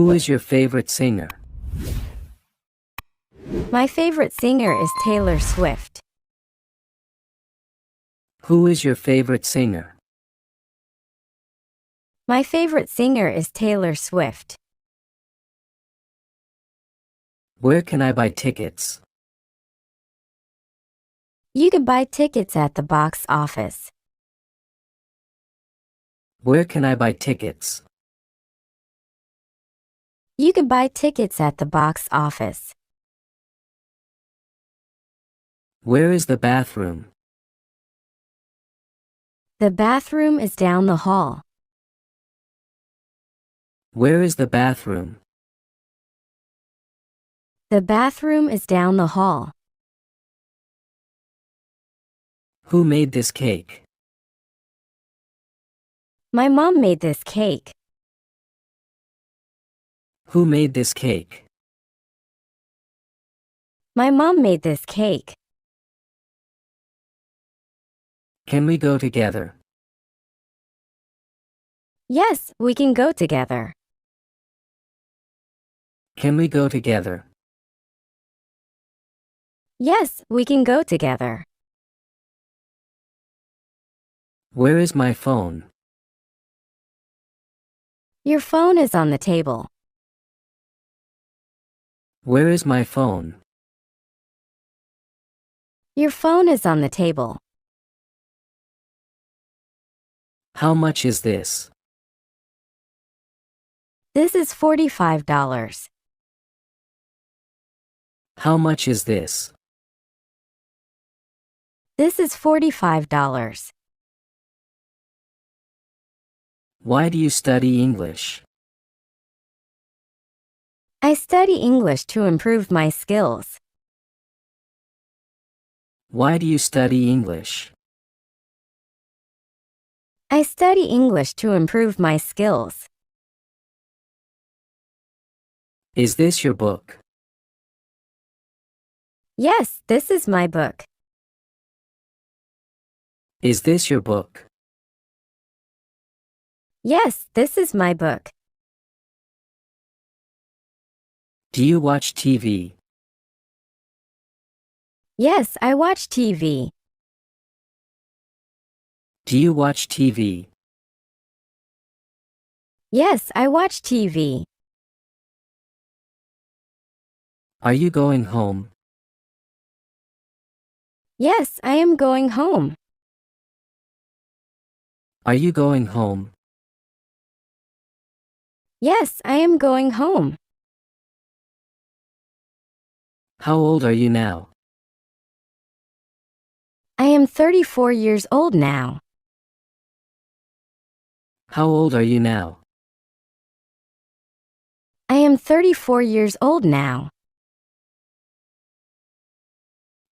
Who is your favorite singer? My favorite singer is Taylor Swift. Who is your favorite singer? My favorite singer is Taylor Swift. Where can I buy tickets? You can buy tickets at the box office. Where can I buy tickets? You can buy tickets at the box office. Where is the bathroom? The bathroom is down the hall. Where is the bathroom? The bathroom is down the hall. Who made this cake? My mom made this cake. Who made this cake? My mom made this cake. Can we go together? Yes, we can go together. Can we go together? Yes, we can go together. Where is my phone? Your phone is on the table. Where is my phone? Your phone is on the table. How much is this? This is $45. How much is this? This is $45. Why do you study English? I study English to improve my skills. Why do you study English? I study English to improve my skills. Is this your book? Yes, this is my book. Is this your book? Yes, this is my book. Do you watch TV? Yes, I watch TV. Do you watch TV? Yes, I watch TV. Are you going home? Yes, I am going home. Are you going home? Yes, I am going home. How old are you now? I am 34 years old now. How old are you now? I am 34 years old now.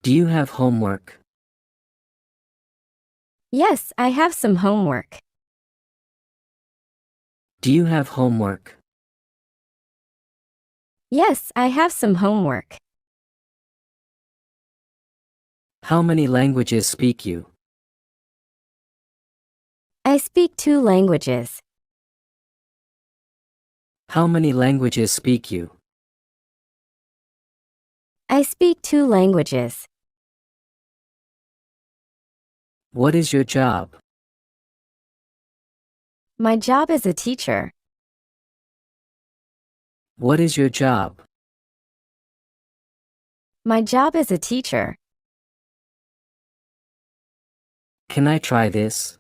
Do you have homework? Yes, I have some homework. Do you have homework? Yes, I have some homework. How many languages speak you? I speak 2 languages. How many languages speak you? I speak 2 languages. What is your job? My job is a teacher. What is your job? My job is a teacher. Can I try this?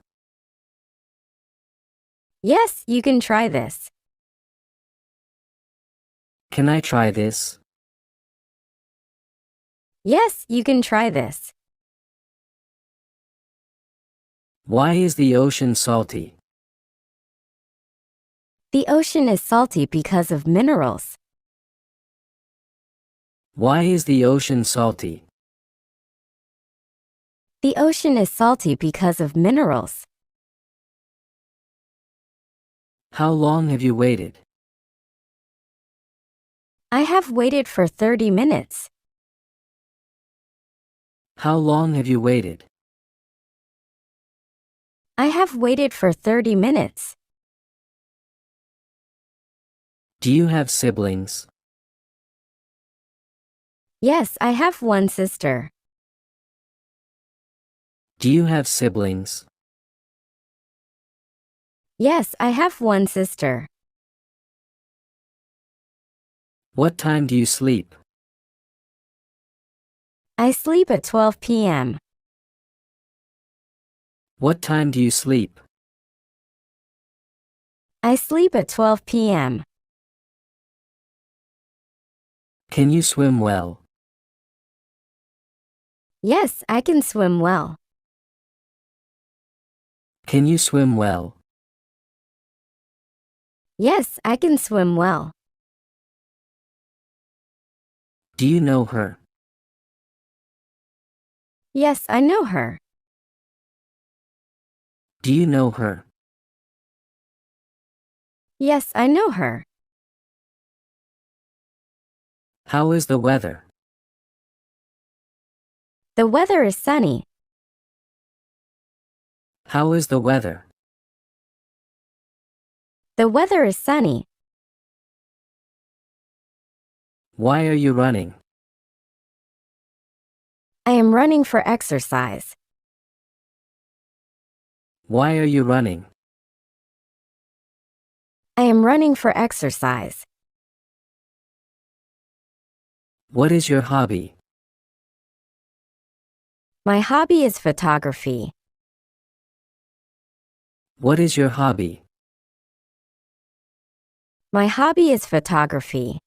Yes, you can try this. Can I try this? Yes, you can try this. Why is the ocean salty? The ocean is salty because of minerals. Why is the ocean salty? The ocean is salty because of minerals. How long have you waited? I have waited for 30 minutes. How long have you waited? I have waited for 30 minutes. Do you have siblings? Yes, I have one sister. Do you have siblings? Yes, I have one sister. What time do you sleep? I sleep at 12 p.m. What time do you sleep? I sleep at 12 p.m. Can you swim well? Yes, I can swim well. Can you swim well? Yes, I can swim well. Do you know her? Yes, I know her. Do you know her? Yes, I know her. How is the weather? The weather is sunny. How is the weather? The weather is sunny. Why are you running? I am running for exercise. Why are you running? I am running for exercise. What is your hobby? My hobby is photography. What is your hobby? My hobby is photography.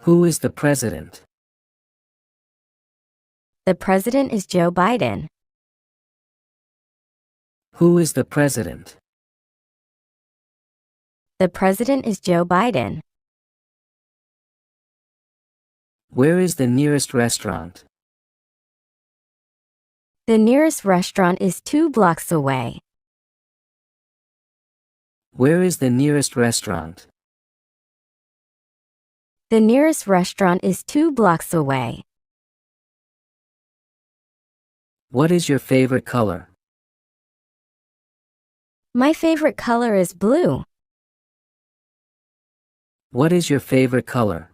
Who is the president? The president is Joe Biden. Who is the president? The president is Joe Biden. Where is the nearest restaurant? The nearest restaurant is 2 blocks away. Where is the nearest restaurant? The nearest restaurant is 2 blocks away. What is your favorite color? My favorite color is blue. What is your favorite color?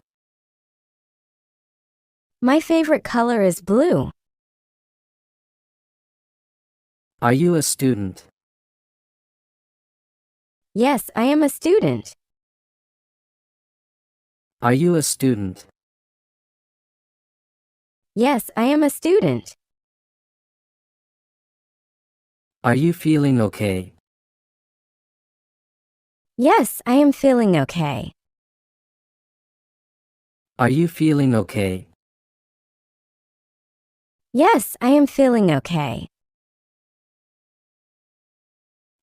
My favorite color is blue. Are you a student? Yes, I am a student. Are you a student? Yes, I am a student. Are you feeling okay? Yes, I am feeling okay. Are you feeling okay? Yes, I am feeling okay.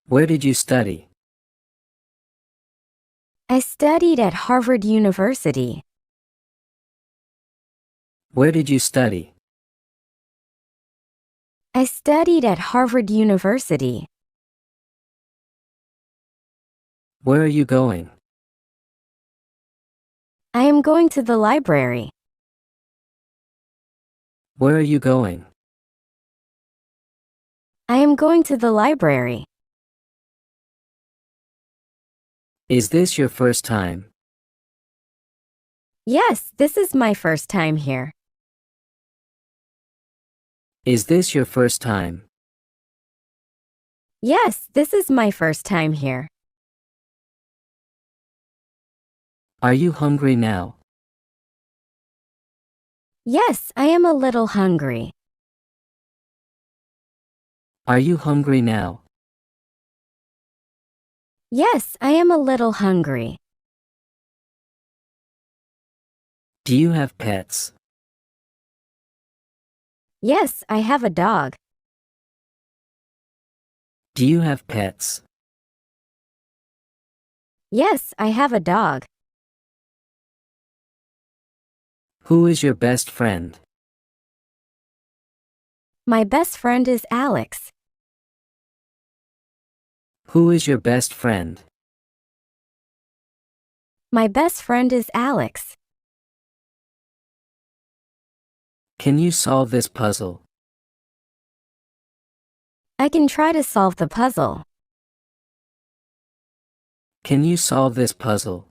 Where did you study? I studied at Harvard University. Where did you study? I studied at Harvard University. Where are you going? I am going to the library. Where are you going? I am going to the library. Is this your first time? Yes, this is my first time here. Is this your first time? Yes, this is my first time here. Are you hungry now? Yes, I am a little hungry. Are you hungry now? Yes, I am a little hungry. Do you have pets? Yes, I have a dog. Do you have pets? Yes, I have a dog. Who is your best friend? My best friend is Alex. Who is your best friend? My best friend is Alex. Can you solve this puzzle? I can try to solve the puzzle. Can you solve this puzzle?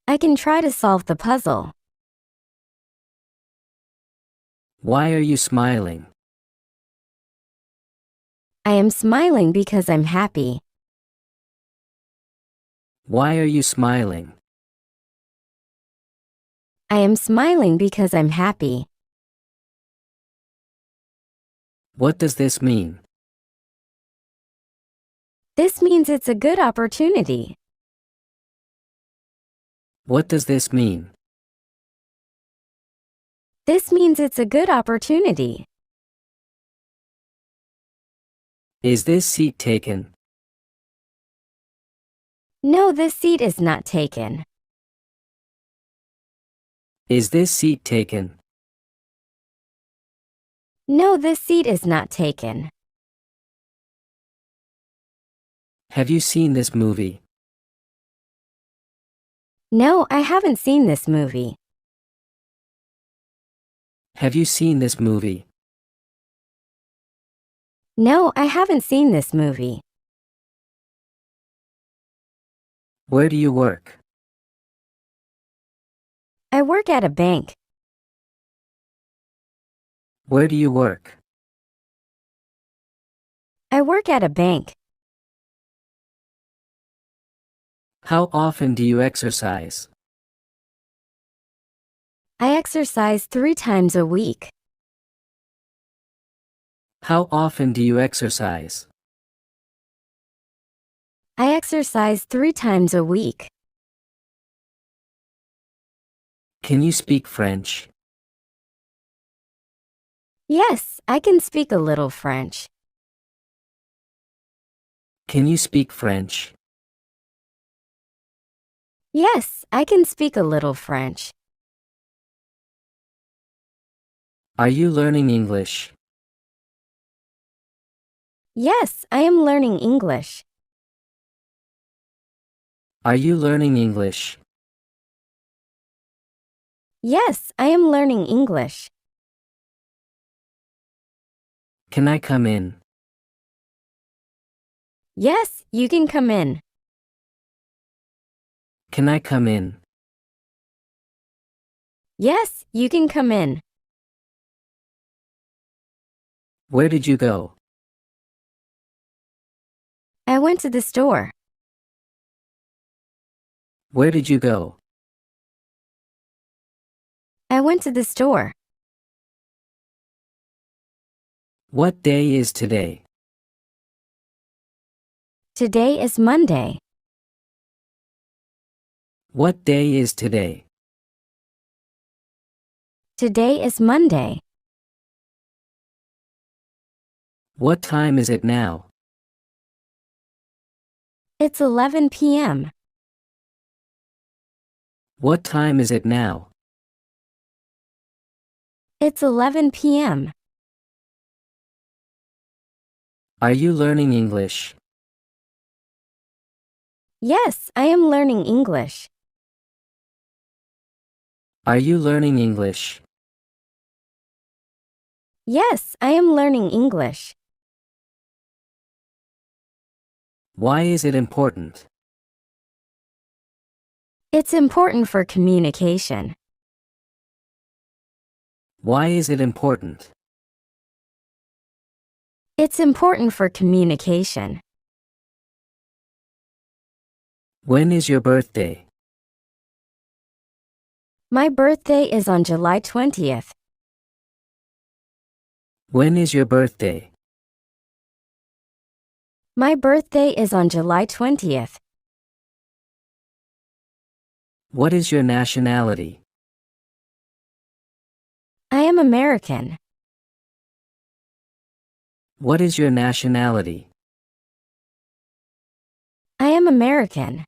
I can try to solve the puzzle. Why are you smiling? I am smiling because I'm happy. Why are you smiling? I am smiling because I'm happy. What does this mean? This means it's a good opportunity. What does this mean? This means it's a good opportunity. Is this seat taken? No, this seat is not taken. Is this seat taken? No, this seat is not taken. Have you seen this movie? No, I haven't seen this movie. Have you seen this movie? No, I haven't seen this movie. Where do you work? I work at a bank. Where do you work? I work at a bank. How often do you exercise? I exercise 3 times a week. How often do you exercise? I exercise 3 times a week. Can you speak French? Yes, I can speak a little French. Can you speak French? Yes, I can speak a little French. Are you learning English? Yes, I am learning English. Are you learning English? Yes, I am learning English. Can I come in? Yes, you can come in. Can I come in? Yes, you can come in. Where did you go? I went to the store. Where did you go? I went to the store. What day is today? Today is Monday. What day is today? Today is Monday. What time is it now? It's 11 p.m. What time is it now? It's 11 p.m. Are you learning English? Yes, I am learning English. Are you learning English? Yes, I am learning English. Why is it important? It's important for communication. Why is it important? It's important for communication. When is your birthday? My birthday is on July 20th. When is your birthday? My birthday is on July 20th. What is your nationality? I am American. What is your nationality? I am American.